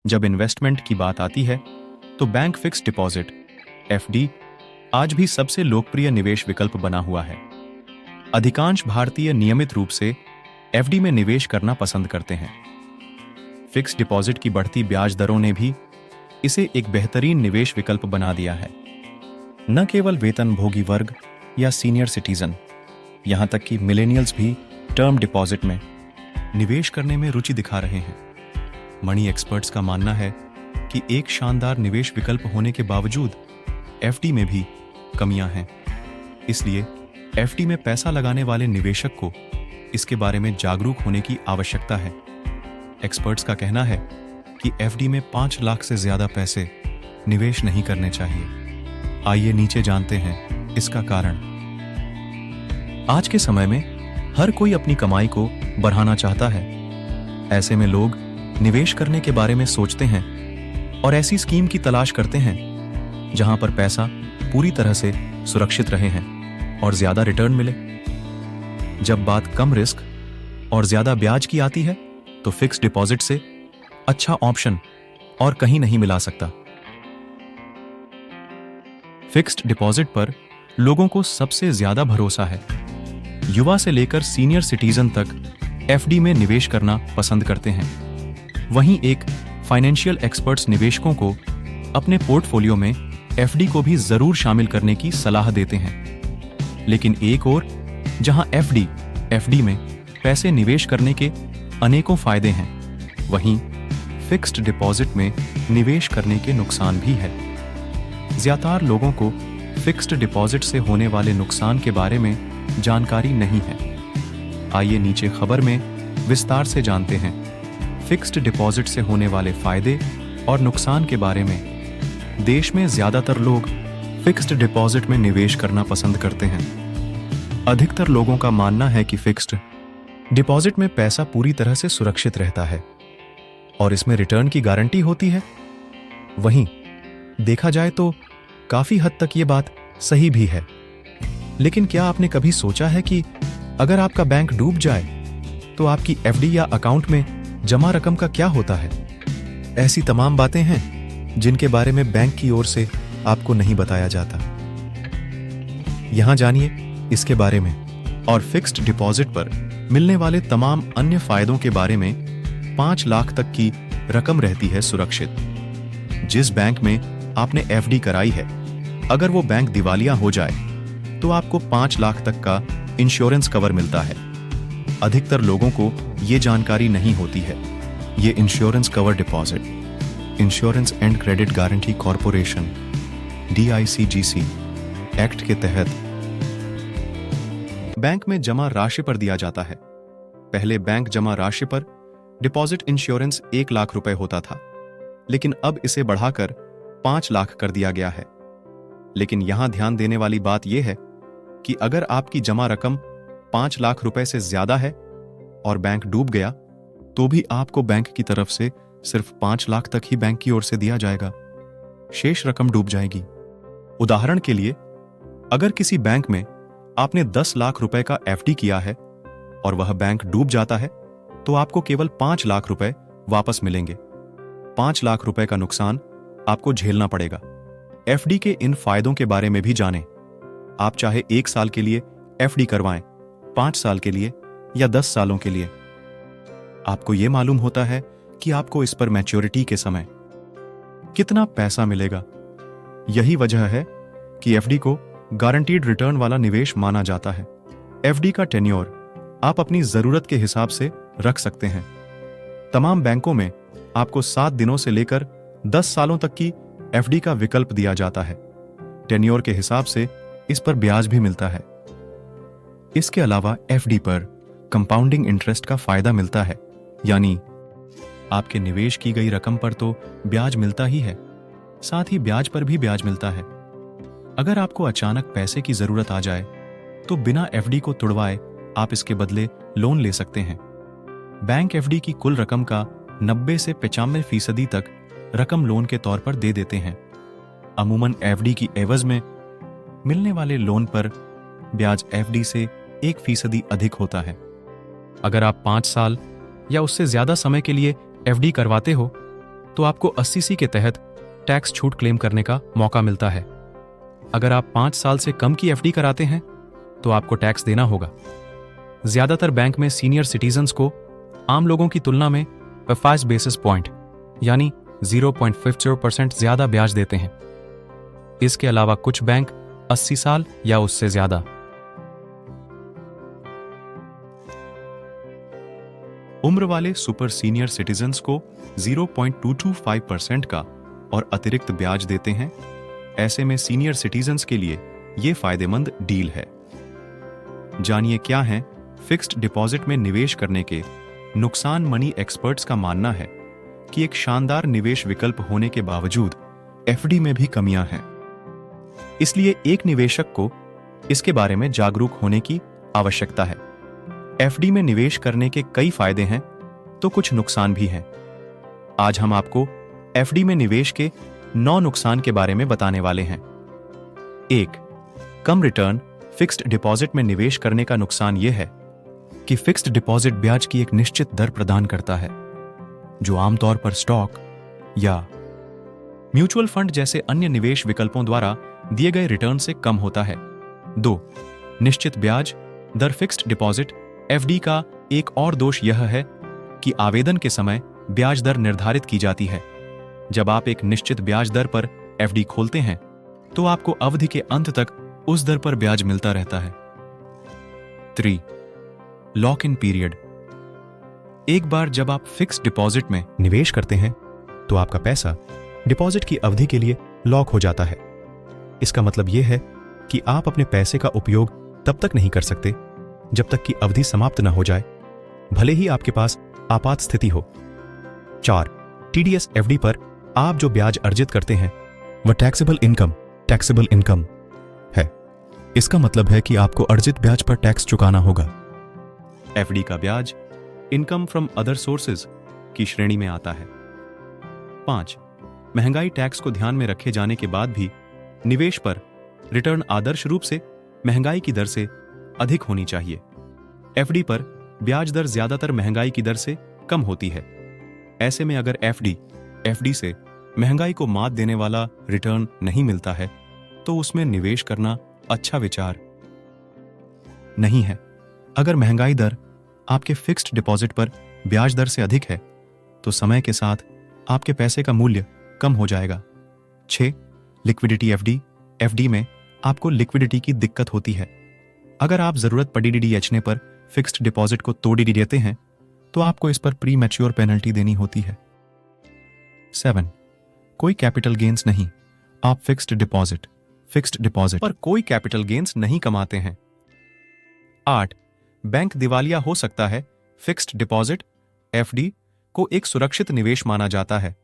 जब इन्वेस्टमेंट की बात आती है तो बैंक फिक्स्ड डिपॉजिट एफडी आज भी सबसे लोकप्रिय निवेश विकल्प बना हुआ है। अधिकांश भारतीय नियमित रूप से एफडी में निवेश करना पसंद करते हैं। फिक्स्ड डिपॉजिट की बढ़ती ब्याज दरों ने भी इसे एक बेहतरीन निवेश विकल्प बना दिया है। न केवल वेतनभोगी वर्ग या सीनियर सिटीजन, यहां तक कि मिलेनियल्स भी टर्म डिपॉजिट में निवेश करने में रुचि दिखा रहे हैं। मनी एक्सपर्ट्स का मानना है कि एक शानदार निवेश विकल्प होने के बावजूद एफडी में भी कमियां हैं। इसलिए एफडी में पैसा लगाने वाले निवेशक को इसके बारे में जागरूक होने की आवश्यकता है। एक्सपर्ट्स का कहना है कि एफडी में 5 लाख से ज्यादा पैसे निवेश नहीं करने चाहिए। आइए नीचे जानते हैं इसका कारण। आज के समय में हर कोई अपनी कमाई को बढ़ाना चाहता है। ऐसे में लोग निवेश करने के बारे में सोचते हैं और ऐसी स्कीम की तलाश करते हैं जहां पर पैसा पूरी तरह से सुरक्षित रहे हैं और ज्यादा रिटर्न मिले। जब बात कम रिस्क और ज्यादा ब्याज की आती है तो फिक्स्ड डिपॉजिट से अच्छा ऑप्शन और कहीं नहीं मिला सकता। फिक्स्ड डिपॉजिट पर लोगों को सबसे ज्यादा भरोसा है। युवा से लेकर सीनियर सिटीजन तक एफडी में निवेश करना पसंद करते हैं। वहीं एक फाइनेंशियल एक्सपर्ट्स निवेशकों को अपने पोर्टफोलियो में एफडी को भी जरूर शामिल करने की सलाह देते हैं। लेकिन एक ओर जहां एफडी में पैसे निवेश करने के अनेकों फायदे हैं, वहीं फिक्स्ड डिपॉजिट में निवेश करने के नुकसान भी है। ज्यादातर लोगों को फिक्स्ड डिपॉजिट से होने वाले नुकसान के बारे में जानकारी नहीं है। आइए नीचे खबर में विस्तार से जानते हैं फिक्स्ड डिपॉजिट से होने वाले फायदे और नुकसान के बारे में। देश में ज्यादातर लोग फिक्स्ड डिपॉजिट में निवेश करना पसंद करते हैं। अधिकतर लोगों का मानना है कि फिक्स्ड डिपॉजिट में पैसा पूरी तरह से सुरक्षित रहता है और इसमें रिटर्न की गारंटी होती है। वहीं देखा जाए तो काफी हद तक ये बात सही भी है। लेकिन क्या आपने कभी सोचा है कि अगर आपका बैंक डूब जाए तो आपकी एफडी या अकाउंट में जमा रकम का क्या होता है? ऐसी तमाम बातें हैं जिनके बारे में बैंक की ओर से आपको नहीं बताया जाता। यहां जानिए इसके बारे में और फिक्स्ड डिपॉजिट पर मिलने वाले तमाम अन्य फायदों के बारे में। 5 लाख तक की रकम रहती है सुरक्षित। जिस बैंक में आपने एफडी कराई है, अगर वो बैंक दिवालिया हो जाए तो आपको 5 लाख तक का इंश्योरेंस कवर मिलता है। अधिकतर लोगों को ये जानकारी नहीं होती है। ये insurance cover deposit insurance and credit guarantee corporation DICGC act के तहत बैंक में जमा राशि पर दिया जाता है। पहले बैंक जमा राशि पर डिपॉजिट इंश्योरेंस 1 लाख रुपए होता था, लेकिन अब इसे बढ़ाकर 5 लाख कर दिया गया है। लेकिन यहां ध्यान देने वाली बात यह है कि अगर आपकी जमा रकम 5 लाख रुपए से ज्यादा है और बैंक डूब गया तो भी आपको बैंक की तरफ से सिर्फ 5 लाख तक ही बैंक की ओर से दिया जाएगा। शेष रकम डूब जाएगी। उदाहरण के लिए, अगर किसी बैंक में आपने 10 लाख रुपए का एफडी किया है और वह बैंक डूब जाता है तो आपको केवल 5 लाख रुपए वापस मिलेंगे। 5 लाख रुपए का नुकसान आपको झेलना पड़ेगा। एफडी के इन फायदों के बारे में भी जानें। आप चाहे 1 साल के लिए एफडी करवाएं, 5 साल के लिए या 10 सालों के लिए, आपको यह मालूम होता है कि आपको इस पर मैच्योरिटी के समय कितना पैसा मिलेगा। यही वजह है कि एफडी को गारंटीड रिटर्न वाला निवेश माना जाता है। एफडी का टेन्योर आप अपनी जरूरत के हिसाब से रख सकते हैं। तमाम बैंकों में आपको 7 दिनों से लेकर 10 सालों तक की एफडी का विकल्प दिया जाता है। टेन्योर के हिसाब से इस पर ब्याज भी मिलता है। इसके अलावा एफडी पर कंपाउंडिंग इंटरेस्ट का फायदा मिलता है, यानी आपके निवेश की गई रकम पर तो ब्याज मिलता ही है, साथ ही ब्याज पर भी ब्याज मिलता है। अगर आपको अचानक पैसे की जरूरत आ जाए तो बिना एफडी को तुड़वाए आप इसके बदले लोन ले सकते हैं। बैंक एफडी की कुल रकम का 90 से 95% तक रकम लोन के तौर पर दे देते हैं। अमूमन एफडी की एवज में मिलने वाले लोन पर ब्याज एफडी से 1% अधिक होता है। अगर आप 5 साल या उससे ज्यादा समय के लिए एफडी करवाते हो तो आपको 80C के तहत टैक्स छूट क्लेम करने का मौका मिलता है। अगर आप 5 साल से कम की एफडी कराते हैं तो आपको टैक्स देना होगा। ज्यादातर बैंक में सीनियर सिटीजन्स को आम लोगों की तुलना में 5 बेसिस पॉइंट यानी 0.50% ज्यादा ब्याज देते हैं। इसके अलावा कुछ बैंक 80 साल या उससे ज्यादा उम्र वाले सुपर सीनियर सिटीजन्स को 0.225% का और अतिरिक्त ब्याज देते हैं। ऐसे में सीनियर सिटीजन्स के लिए यह फायदेमंद डील है। जानिए क्या हैं फिक्स्ड डिपॉजिट में निवेश करने के नुकसान। मनी एक्सपर्ट्स का मानना है कि एक शानदार निवेश विकल्प होने के बावजूद एफडी में भी कमियां हैं। इसलिए एक निवेशक को इसके बारे में जागरूक होने की आवश्यकता है। एफडी में निवेश करने के कई फायदे हैं तो कुछ नुकसान भी हैं। आज हम आपको एफडी में निवेश के 9 नुकसान के बारे में बताने वाले हैं। 1. कम रिटर्न। फिक्स्ड डिपॉजिट में निवेश करने का नुकसान यह है कि फिक्स्ड डिपॉजिट ब्याज की एक निश्चित दर प्रदान करता है, जो आमतौर पर स्टॉक या म्यूचुअल फंड जैसे अन्य निवेश विकल्पों द्वारा दिए गए रिटर्न से कम होता है। 2. निश्चित ब्याज दर। फिक्स्ड डिपॉजिट एफडी का एक और दोष यह है कि आवेदन के समय ब्याज दर निर्धारित की जाती है। जब आप एक निश्चित ब्याज दर पर एफडी खोलते हैं तो आपको अवधि के अंत तक उस दर पर ब्याज मिलता रहता है। 3. Lock in period. एक बार जब आप फिक्स्ड डिपॉजिट में निवेश करते हैं तो आपका पैसा डिपॉजिट की अवधि के लिए लॉक हो जाता है। इसका मतलब यह है कि आप अपने पैसे का उपयोग तब तक नहीं कर सकते जब तक कि अवधि समाप्त न हो जाए, भले ही आपके पास आपात स्थिति हो। 4. टीडीएस एफडी पर आप जो ब्याज अर्जित करते हैं वह टैक्सेबल इनकम है। इसका मतलब है कि आपको अर्जित ब्याज पर टैक्स चुकाना होगा। एफडी का ब्याज इनकम फ्रॉम अदर सोर्सेज की श्रेणी में आता है। 5. महंगाई टैक्स को ध्यान में रखे जाने के बाद भी निवेश पर रिटर्न आदर्श रूप से महंगाई की दर से अधिक होनी चाहिए। एफडी पर ब्याज दर ज्यादातर महंगाई की दर से कम होती है। ऐसे में अगर एफडी से महंगाई को मात देने वाला रिटर्न नहीं मिलता है तो उसमें निवेश करना अच्छा विचार नहीं है। अगर महंगाई दर आपके फिक्स्ड डिपॉजिट पर ब्याज दर से अधिक है तो समय के साथ आपके पैसे का मूल्य कम हो जाएगा। 6. लिक्विडिटी एफडी में आपको लिक्विडिटी की दिक्कत होती है। अगर आप जरूरत पड़ी डीडीएचने पर फिक्स्ड डिपॉजिट को तोड़ देते हैं तो आपको इस पर प्री मैच्योर पेनल्टी देनी होती है। 7. कोई कैपिटल गेन्स नहीं। आप फिक्स्ड डिपॉजिट पर कोई कैपिटल गेन्स नहीं कमाते हैं। 8. बैंक दिवालिया हो सकता है। फिक्स्ड डिपॉजिट एफडी को एक सुरक्षित निवेश माना जाता है,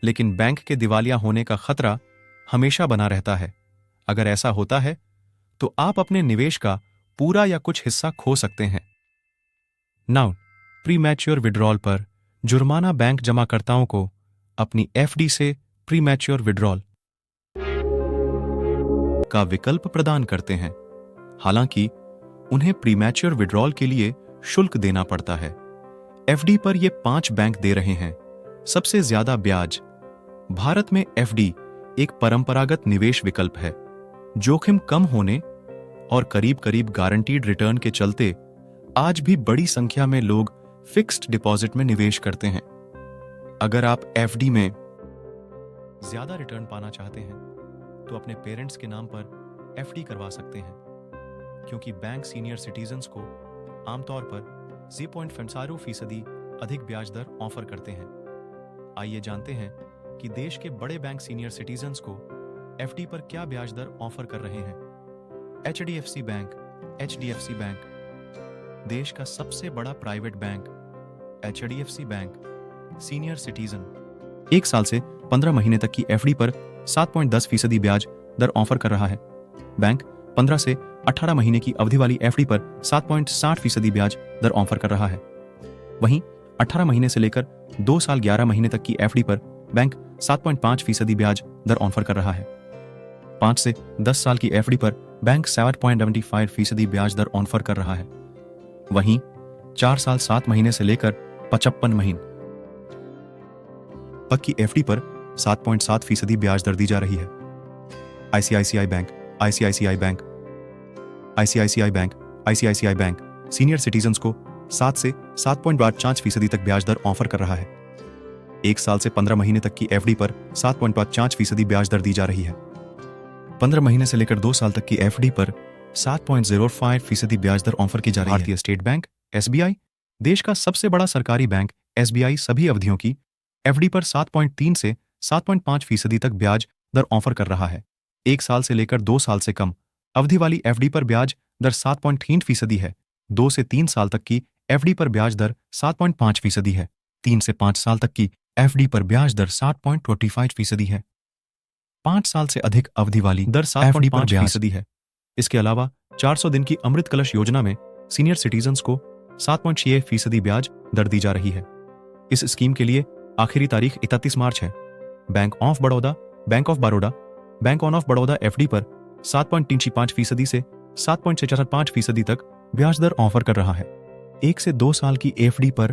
लेकिन बैंक के दिवालिया होने का खतरा हमेशा बना रहता है। अगर ऐसा होता है तो आप अपने निवेश का पूरा या कुछ हिस्सा खो सकते हैं। 9. प्री मैच्योर विड्रॉल पर जुर्माना। बैंक जमाकर्ताओं को अपनी एफडी से प्री मैच्योर विड्रॉल का विकल्प प्रदान करते हैं, हालांकि उन्हें प्री मैच्योर विड्रॉल के लिए शुल्क देना पड़ता है। एफडी पर ये 5 बैंक दे रहे हैं सबसे ज्यादा ब्याज। भारत में एफडी एक परंपरागत निवेश विकल्प है। जोखिम कम होने और करीब करीब गारंटीड रिटर्न के चलते आज भी बड़ी संख्या में लोग फिक्स्ड डिपॉजिट में निवेश करते हैं। अगर आप एफडी में ज्यादा रिटर्न पाना चाहते हैं तो अपने पेरेंट्स के नाम पर एफडी करवा सकते हैं, क्योंकि बैंक सीनियर सिटीजन्स को आमतौर पर 0.50% अधिक ब्याज दर ऑफर करते हैं। आइए जानते हैं कि देश के बड़े बैंक सीनियर सिटीजन्स को एफडी पर क्या ब्याज दर ऑफर कर रहे हैं। एचडीएफसी बैंक देश का सबसे बड़ा private bank. HDFC bank senior citizen 1 साल से 15 महीने तक की एफडी पर 7.10% ब्याज दर ऑफर कर रहा है। बैंक 15 से 18 महीने की अवधि वाली एफडी पर 7.60% ब्याज दर ऑफर कर रहा है। वहीं 18 महीने से लेकर 2 साल 11 महीने तक की एफडी पर बैंक 7.5% ब्याज दर ऑफर कर रहा है। 5 से 10 साल की एफडी पर बैंक 7.75% ब्याज दर ऑफर कर रहा है। वहीं 4 साल 7 महीने से लेकर 55 महीने तक की एफडी पर 7.7% ब्याज दर दी जा रही है। ICICI bank, ICICI bank, ICICI bank, ICICI bank senior citizens को 7 से 7.5% तक ब्याज दर ऑफर कर रहा है। 1 साल से 15 महीने तक की एफडी पर 7.5% ब्याज दर दी जा रही है। 15 महीने से लेकर 2 साल तक की एफडी पर 7.05% ब्याज दर ऑफर की जा रही है। भारतीय स्टेट बैंक एसबीआई, देश का सबसे बड़ा सरकारी बैंक एसबीआई सभी अवधियों की एफडी पर 7.3 से 7.5% तक ब्याज दर ऑफर कर रहा है। 1 साल से लेकर 2 साल से कम अवधि वाली एफडी पर ब्याज दर 7.3% है। 2 से 3 साल तक की एफडी पर ब्याज दर 7.5% है। 3 से 5 साल तक की एफडी पर ब्याज दर 7.25% है। 5 साल से अधिक अवधि वाली दर 7.5% है। इसके अलावा 400 दिन की अमृत कलश योजना में सीनियर सिटीजन्स को 7.6% ब्याज दर दी जा रही है। इस स्कीम के लिए आखिरी तारीख 31 मार्च है। Bank of Baroda, bank of Baroda, bank of Baroda FD पर 7.35% से 7.45% तक ब्याज दर ऑफर कर रहा है। 1 से 2 साल की एफडी पर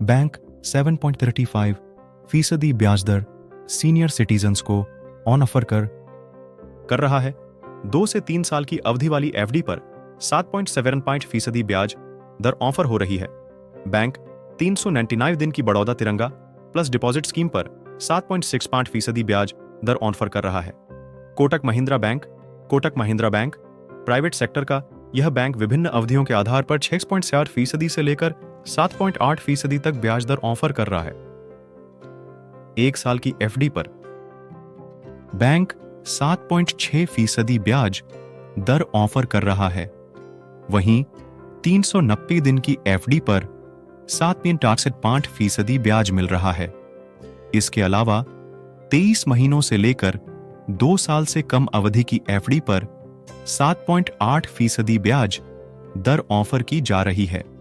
बैंक 7.35% ब्याज दर सीनियर सिटीजन्स को ऑन ऑफर कर रहा है। 2 से 3 साल की अवधि वाली एफडी पर 7.75% ब्याज दर ऑफर हो रही है। बैंक 399 दिन की बड़ौदा तिरंगा प्लस डिपॉजिट स्कीम पर 7.65% ब्याज दर ऑफर कर रहा है। Kotak Mahindra bank, Kotak Mahindra bank private sector का यह बैंक विभिन्न अवधियों के आधार पर 6.7% से लेकर 7.8% तक ब्याज दर ऑफर कर रहा है। 1 साल की एफडी पर बैंक 7.6% ब्याज दर ऑफर कर रहा है। वहीं 390 दिन की एफडी पर 7.5% ब्याज मिल रहा है। इसके अलावा 23 महीनों से लेकर 2 साल से कम अवधि की एफडी पर 7.8% ब्याज दर ऑफर की जा रही है।